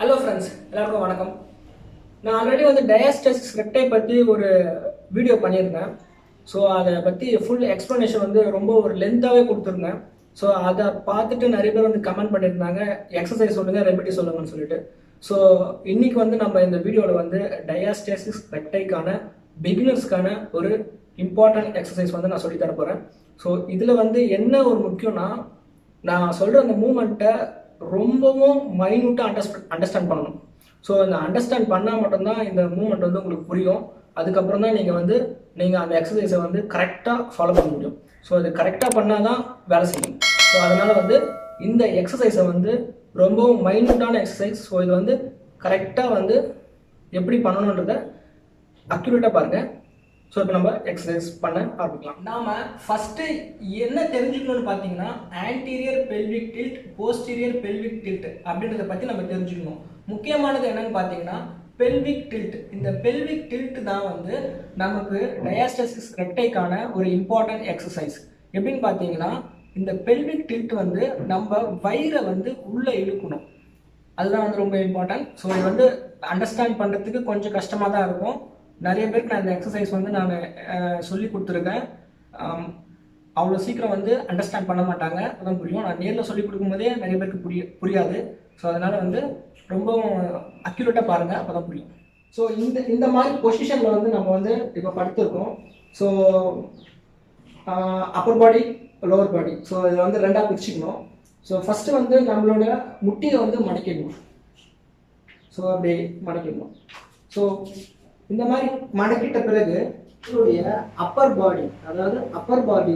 Hello friends, எல்லாருக்கும் வணக்கம். நான் ஆல்ரெடி டயாஸ்டசிஸ் ரெக்டை பற்றி ஒரு வீடியோ பண்ணியிருந்தேன். ஸோ அதை பற்றி ஃபுல் எக்ஸ்ப்ளனேஷன் ரொம்ப ஒரு லென்த்தாகவே கொடுத்துருந்தேன். ஸோ அதை பார்த்துட்டு நிறைய பேர் கமெண்ட் பண்ணியிருந்தாங்க, எக்ஸசைஸ் சொல்லுங்கள், ரெமெடி சொல்லுங்கன்னு சொல்லிட்டு. ஸோ இன்னைக்கு நம்ம இந்த வீடியோவில் டயாஸ்டசிஸ் ரெக்டைக்கான பிகினர்ஸ்க்கான ஒரு இம்பார்ட்டன்ட் எக்ஸசைஸ் நான் சொல்லி தர போகிறேன். ஸோ இதில் என்ன ஒரு முக்கியம்னா, நான் சொல்கிற அந்த மூமெண்ட்டை ரொம்பவும் மைன்யூட்டாக அண்டர்ஸ்டாண்ட் பண்ணணும். ஸோ இந்த அண்டர்ஸ்டாண்ட் பண்ணால் மட்டும்தான் இந்த மூமெண்ட் உங்களுக்கு புரியும். அதுக்கப்புறம் தான் நீங்கள் அந்த எக்ஸசைஸை கரெக்டாக ஃபாலோ பண்ண முடியும். ஸோ அது கரெக்டாக பண்ணால் தான் வேலை செய்யும். ஸோ அதனால் இந்த எக்ஸசைஸை ரொம்பவும் மைன்யூட்டான எக்ஸசைஸ். ஸோ இது கரெக்டாக எப்படி பண்ணணுன்றதை அக்யூரேட்டாக பாருங்கள். ஸோ இப்போ நம்ம எக்ஸசைஸ் பண்ண ஆரம்பிக்கலாம். நாம் ஃபஸ்ட்டு என்ன தெரிஞ்சுக்கணும்னு பார்த்தீங்கன்னா, anterior pelvic tilt, posterior pelvic tilt அப்படின்றத பற்றி நம்ம தெரிஞ்சுக்கணும். முக்கியமானது என்னன்னு பார்த்தீங்கன்னா பெல்விக் டில்ட். இந்த பெல்விக் டில்ட் தான் நமக்கு டயாஸ்டசிஸ் ரெக்டைக்கான ஒரு இம்பார்ட்டன்ட் எக்ஸசைஸ். எப்படின்னு பார்த்தீங்கன்னா, இந்த பெல்விக் டில்ட் நம்ம வயிறை உள்ளே இழுக்கணும். அதுதான் ரொம்ப இம்பார்ட்டன்ட். ஸோ இது அண்டர்ஸ்டாண்ட் பண்ணுறதுக்கு கொஞ்சம் கஷ்டமாக தான் இருக்கும். நிறைய பேருக்கு நான் இந்த எக்ஸசைஸ் நான் சொல்லி கொடுத்துருக்கேன். அவ்வளோ சீக்கிரம் அண்டர்ஸ்டாண்ட் பண்ண மாட்டாங்க, அதான் புரியும். நான் நேரில் சொல்லி கொடுக்கும்போதே நிறைய பேருக்கு புரியாது. ஸோ அதனால் ரொம்பவும் அக்யூரேட்டாக பாருங்கள், அப்போ தான் புரியும். ஸோ இந்த மாதிரி பொசிஷனில் நம்ம இப்போ படுத்துருக்கோம். ஸோ அப்பர் பாடி, லோவர் பாடி. ஸோ இதை ரெண்டாக பிரிச்சுக்கணும். ஸோ ஃபஸ்ட்டு நம்மளோட முட்டியை மடக்கிடணும். ஸோ அப்படி மடக்கிடணும். ஸோ இந்த மாதிரி மடக்கிட்ட பிறகு உங்களுடைய அப்பர் பாடி, அதாவது அப்பர் பாடி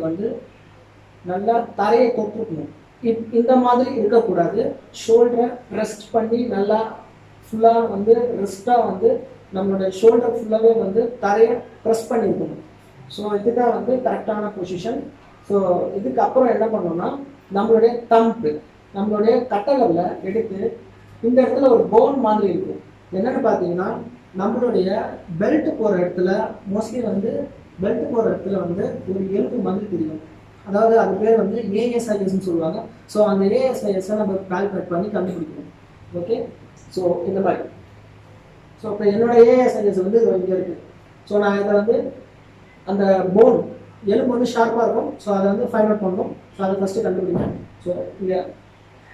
நல்லா தரையை தொட்டுக்கணும். இந்த மாதிரி இருக்கக்கூடாது. ஷோல்டரை ரெஸ்ட் பண்ணி நல்லா ஃபுல்லாக ரெஸ்ட்டாக நம்மளுடைய ஷோல்டர் ஃபுல்லாகவே தரையை ப்ரெஸ் பண்ணியிருக்கணும். ஸோ இதுதான் கரெக்டான பொசிஷன். ஸோ இதுக்கப்புறம் என்ன பண்ணோம்னா, நம்மளுடைய தம்பு, நம்மளுடைய கட்டவிரலை எடுத்து இந்த இடத்துல ஒரு போன் மாதிரி இருக்கும். என்னென்னு பார்த்தீங்கன்னா, நம்மளுடைய பெல்ட் போகிற இடத்துல மோஸ்ட்லி பெல்ட் போகிற இடத்துல ஒரு எலும்பு மாதிரி தெரியும். அதாவது அது பேர் ஏஎஸ்ஐஎஸ்ன்னு சொல்லுவாங்க. ஸோ அந்த ஏஎஸ்ஐஎஸ்ஸை நம்ம கால்குலேட் பண்ணி கண்டுபிடிக்கணும். ஓகே, ஸோ இந்த மாதிரி. ஸோ இப்போ என்னோட ஏஎஸ்ஐஎஸ் இங்கே இருக்குது. ஸோ நான் இதை அந்த போன் எலும்பு ஷார்ப்பாக இருக்கும். ஸோ அதை ஃபைண்ட் அவுட் பண்ணணும். ஸோ அதை ஃபஸ்ட்டு கண்டுபிடிக்கணும். ஸோ இங்கே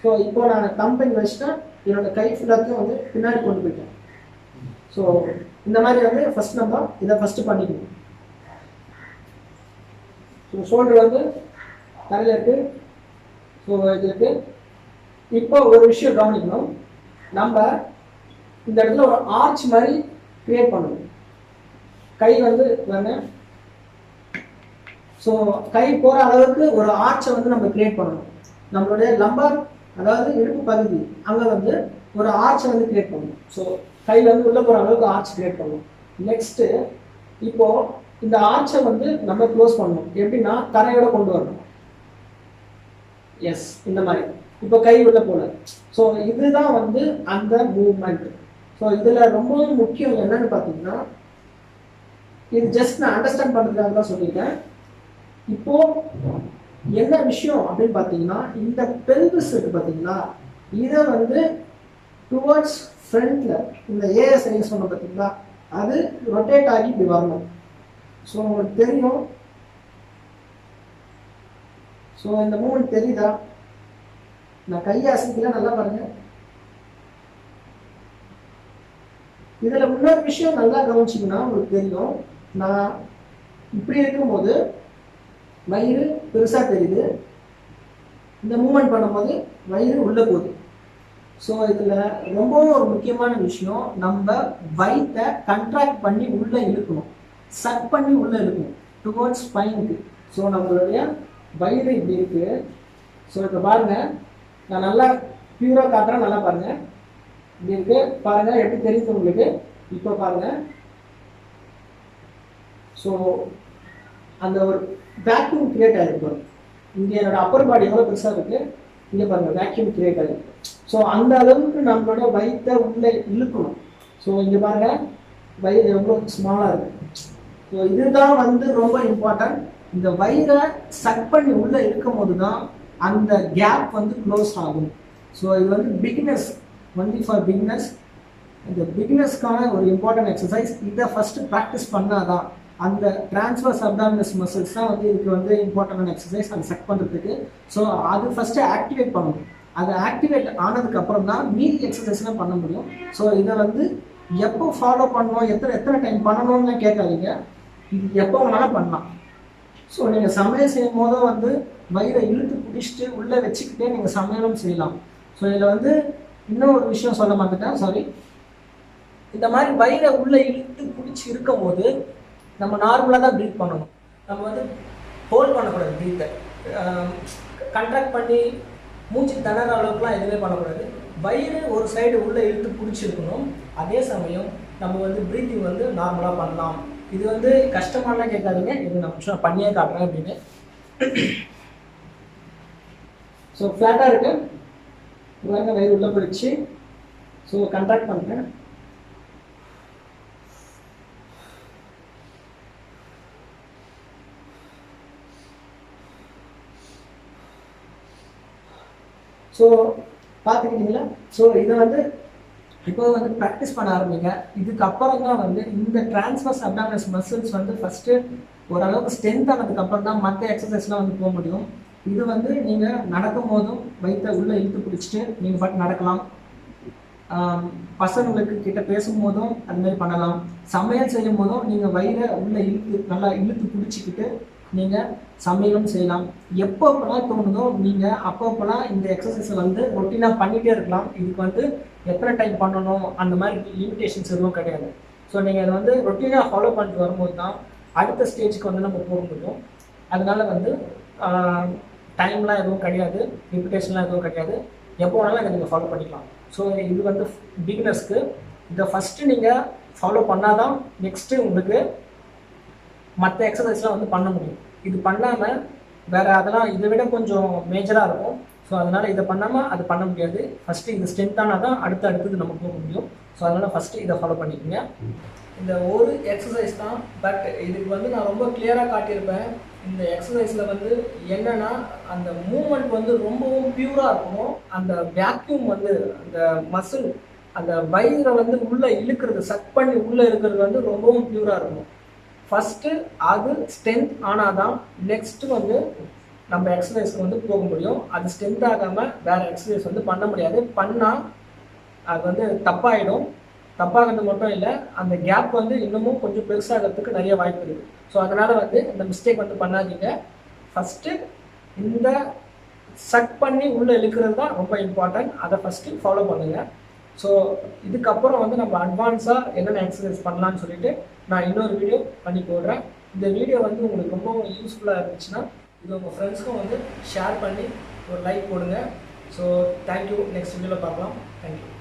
ஸோ இப்போ நான் கம்பெனி வச்சுட்டா என்னோட கை ஃபுல்லாத்தையும் பின்னாடி கொண்டு போயிட்டேன். ஸோ இந்த மாதிரி ஃபஸ்ட் நம்ம இதை ஃபஸ்ட்டு பண்ணிக்கணும். ஸோ ஷோல்டர் தரையில் இருக்குது. ஸோ இது இருக்குது. இப்போ ஒரு விஷயம் கவனிக்கணும், நம்ம இந்த இடத்துல ஒரு ஆர்ச் மாதிரி கிரியேட் பண்ணணும். கை வேணா ஸோ கை போகிற அளவுக்கு ஒரு ஆர்ச்சை நம்ம கிரியேட் பண்ணணும். நம்மளுடைய லம்பர், அதாவது இடுப்பு பகுதி, அங்கே ஒரு ஆர்ச்சை கிரியேட் பண்ணணும். ஸோ கை உள்ள போகிற அளவுக்கு ஆர்ச் கிரியேட் பண்ணணும். நெக்ஸ்ட்டு இப்போ இந்த ஆர்ச்சை நம்ம க்ளோஸ் பண்ணணும். எப்படின்னா தரையோட கொண்டு வரணும். எஸ், இந்த மாதிரி. இப்போ கை உள்ள போல. ஸோ இதுதான் அந்த மூவ்மெண்ட். ஸோ இதில் ரொம்ப முக்கியம் என்னன்னு பார்த்தீங்கன்னா, இது ஜஸ்ட் நான் அண்டர்ஸ்டாண்ட் பண்ணுறதுக்காக தான் சொல்லியிருக்கேன். இப்போ என்ன விஷயம் அப்படின்னு பார்த்தீங்கன்னா, இந்த பெல்விஸ் இருக்கு பார்த்தீங்களா, இதை டுவர்ட்ஸ் ஃப்ரண்ட்ல இந்த ஏஎஸ்ஐஎஸ் சொன்ன பார்த்தீங்களா, அது ரொட்டேட் ஆகி இப்படி வரணும். ஸோ உங்களுக்கு தெரியும். ஸோ இந்த மூமெண்ட் தெரியுதா? நான் கையை அசைக்கல, நல்லா பாருங்க. இதில் இன்னொரு விஷயம் நல்லா கவனிச்சிங்கன்னா உங்களுக்கு தெரியும். நான் இப்படி இருக்கும்போது வயிறு பெருசாக தெரியுது, இந்த மூமெண்ட் பண்ணும்போது வயிறு உள்ளே போகுது. ஸோ இதில் ரொம்பவும் ஒரு முக்கியமான விஷயம், நம்ம வயிற்றை கண்ட்ராக்ட் பண்ணி உள்ளே இழுக்கணும், சக் பண்ணி உள்ளே இழுக்கணும் டுவர்ட்ஸ் ஸ்பைனுக்கு. ஸோ நம்மளுடைய வயிறு இப்படி இருக்குது. ஸோ இப்போ பாருங்கள், நான் நல்லா பியூராக காட்டுறேன், நல்லா பாருங்கள். இப்படி இருக்கு பாருங்கள், எப்படி தெரியுது உங்களுக்கு? இப்போ பாருங்கள். ஸோ அந்த ஒரு வேக்யூம் கிரியேட் ஆகிருக்கு. இங்கே என்னோட அப்பர் பாடி எவ்வளோ பெருசாக இருக்குது, இங்கே பாருங்கள், வேக்யூம் கிரியேட் ஆகிருக்கு. ஸோ அந்த அளவுக்கு நம்மளோட வயிற்றை உள்ளே இழுக்கணும். ஸோ இங்கே பாருங்கள், வயிறு எவ்வளோ ஸ்மாலாக இருக்குது. ஸோ இதுதான் ரொம்ப இம்பார்ட்டன்ட். இந்த வயிறை சக் பண்ணி உள்ளே இருக்கும் போது தான் அந்த கேப் க்ளோஸ் ஆகும். ஸோ இது பிகினர்ஸ் ஒன்லி ஃபார் பிகினர்ஸ். இந்த பிகினர்ஸ்க்கான ஒரு இம்பார்ட்டன்ட் எக்ஸசைஸ். இதை ஃபஸ்ட்டு ப்ராக்டிஸ் பண்ணாதான் அந்த டிரான்ஸ்வர்ஸ் அப்டாமினஸ் மசில்ஸ் தான் வந்து இதுக்கு வந்து இம்பார்ட்டன்டான எக்ஸசைஸ் அதை செக் பண்ணுறதுக்கு. ஸோ அது ஃபஸ்ட்டு ஆக்டிவேட் பண்ணணும். அது ஆக்டிவேட் ஆனதுக்கப்புறம் தான் மீதி எக்ஸசைஸ்லாம் பண்ண முடியும். ஸோ இதை வந்து எப்போ ஃபாலோ பண்ணணும், எத்தனை டைம் பண்ணணும்னு கேட்காதீங்க. இது எப்போ வேணாலும் பண்ணலாம். ஸோ நீங்கள் சமையல் செய்யும் போதும் வந்து வயிறை இழுத்து பிடிச்சிட்டு உள்ளே வச்சுக்கிட்டே நீங்கள் சமையலும் செய்யலாம். ஸோ இதில் வந்து இன்னும் ஒரு விஷயம் சொல்ல மாட்டேன், சாரி. இந்த மாதிரி வயிறை உள்ளே இழுத்து பிடிச்சி இருக்கும் போது நம்ம நார்மலாக தான் ப்ரீத் பண்ணணும். நம்ம வந்து ஹோல்ட் பண்ணக்கூடாது. ப்ரீத்தை கண்ட்ராக்ட் பண்ணி மூச்சு திணற அளவுக்குலாம் எதுவுமே பண்ணக்கூடாது. வயிறு ஒரு சைடு உள்ளே இழுத்து பிடிச்சிருக்கணும். அதே சமயம் நம்ம வந்து ப்ரீத்திங் வந்து நார்மலாக பண்ணலாம். இது வந்து கஷ்டமானலாம் கேட்காதீங்க. இது நான் பண்ணியே காட்டுறேன் அப்படின்னு. ஸோ ஃப்ளாட்டாக இருக்கு, வயிறு உள்ளே போயிடுச்சு. ஸோ கண்ட்ராக்ட் பண்ணுறேன். ஸோ பார்த்துக்கிட்டீங்களா? ஸோ இதை வந்து இப்போ வந்து ப்ராக்டிஸ் பண்ண ஆரம்பிங்க. இதுக்கப்புறம் தான் வந்து இந்த டிரான்ஸ்வர்ஸ் அப்டாமினஸ் மசில்ஸ் வந்து ஃபஸ்ட்டு ஓரளவுக்கு ஸ்ட்ரென்த் ஆனதுக்கப்புறம் தான் மற்ற எக்ஸசைஸ்லாம் வந்து போக முடியும். இது வந்து நீங்கள் நடக்கும் போதும் வயிற்றை உள்ளே இழுத்து பிடிச்சிட்டு நீங்கள் பாட்டு நடக்கலாம். பசங்களுக்கு கிட்ட பேசும்போதும் அதுமாதிரி பண்ணலாம். சமையல் செய்யும் போதும் நீங்கள் வயிறை உள்ளே நல்லா இழுத்து பிடிச்சிக்கிட்டு நீங்கள் சமையலும் செய்யலாம். எப்பப்போலாம் தோணுதோ நீங்கள் அப்பப்போலாம் இந்த எக்ஸசைஸை வந்து ரொட்டீனாக பண்ணிகிட்டே இருக்கலாம். இதுக்கு வந்து எத்தனை டைம் பண்ணணும் அந்த மாதிரி லிமிடேஷன்ஸ் எதுவும் கிடையாது. ஸோ நீங்கள் அதை வந்து ரொட்டீனாக ஃபாலோ பண்ணிட்டு வரும்போது தான் அடுத்த ஸ்டேஜுக்கு வந்து நம்ம போக முடியும். அதனால வந்து டைம்லாம் எதுவும் கிடையாது, லிமிடேஷன்லாம் எதுவும் கிடையாது. எப்போ வேணாலும் இதை நீங்கள் ஃபாலோ பண்ணிக்கலாம். ஸோ இது வந்து பிகினர்ஸ்க்கு. இதை ஃபஸ்ட்டு நீங்கள் ஃபாலோ பண்ணால் தான் நெக்ஸ்ட்டு உங்களுக்கு மற்ற எக்ஸசைஸ்லாம் வந்து பண்ண முடியும். இது பண்ணாமல் வேறு அதெல்லாம் இதை விட கொஞ்சம் மேஜராக இருக்கும். ஸோ அதனால் இதை பண்ணாமல் அது பண்ண முடியாது. ஃபஸ்ட்டு இது ஸ்ட்ரென்த்தானால் தான் அடுத்தது நம்ம போக முடியும். ஸோ அதனால் ஃபஸ்ட்டு இதை ஃபாலோ பண்ணிக்கோங்க. இந்த ஒரு எக்ஸசைஸ் தான், பட் இதுக்கு வந்து நான் ரொம்ப கிளியராக காட்டியிருப்பேன். இந்த எக்ஸசைஸில் வந்து என்னென்னா அந்த மூமெண்ட் வந்து ரொம்பவும் பியூராக இருக்கணும். அந்த வேக்யூம் வந்து அந்த மசில் அந்த வயிறை வந்து உள்ளே இழுக்கிறது, சக் பண்ணி உள்ளே இருக்கிறது வந்து ரொம்பவும் பியூராக இருக்கணும். ஃபஸ்ட்டு அது ஸ்ட்ரென்த் ஆனால் தான் நெக்ஸ்ட்டு வந்து நம்ம எக்ஸசைஸ்க்கு வந்து போக முடியும். அது ஸ்ட்ரென்த் ஆகாமல் வேறு எக்ஸசைஸ் வந்து பண்ண முடியாது. பண்ணால் அது வந்து தப்பாகிடும். தப்பாகிறது மட்டும் இல்லை, அந்த கேப் வந்து இன்னமும் கொஞ்சம் பெருசாகிறதுக்கு நிறைய வாய்ப்பு இருக்குது. ஸோ அதனால் வந்து இந்த மிஸ்டேக் வந்து பண்ணாதீங்க. ஃபஸ்ட்டு இந்த சக் பண்ணி உள்ளே இழுக்கிறது தான் ரொம்ப இம்பார்ட்டன்ட். அதை ஃபஸ்ட்டு ஃபாலோ பண்ணுங்கள். ஸோ இதுக்கப்புறம் வந்து நம்ம அட்வான்ஸாக என்னென்ன எக்ஸசைஸ் பண்ணலான்னு சொல்லிட்டு நான் இன்னொரு வீடியோ பண்ணி போடுறேன். இந்த வீடியோ வந்து உங்களுக்கு ரொம்ப யூஸ்ஃபுல்லாக இருந்துச்சுன்னா இது உங்கள் ஃப்ரெண்ட்ஸ்க்கும் வந்து ஷேர் பண்ணி ஒரு லைக் போடுங்க. So thank you. நெக்ஸ்ட் வீடியோவில் பார்க்கலாம். தேங்க்யூ.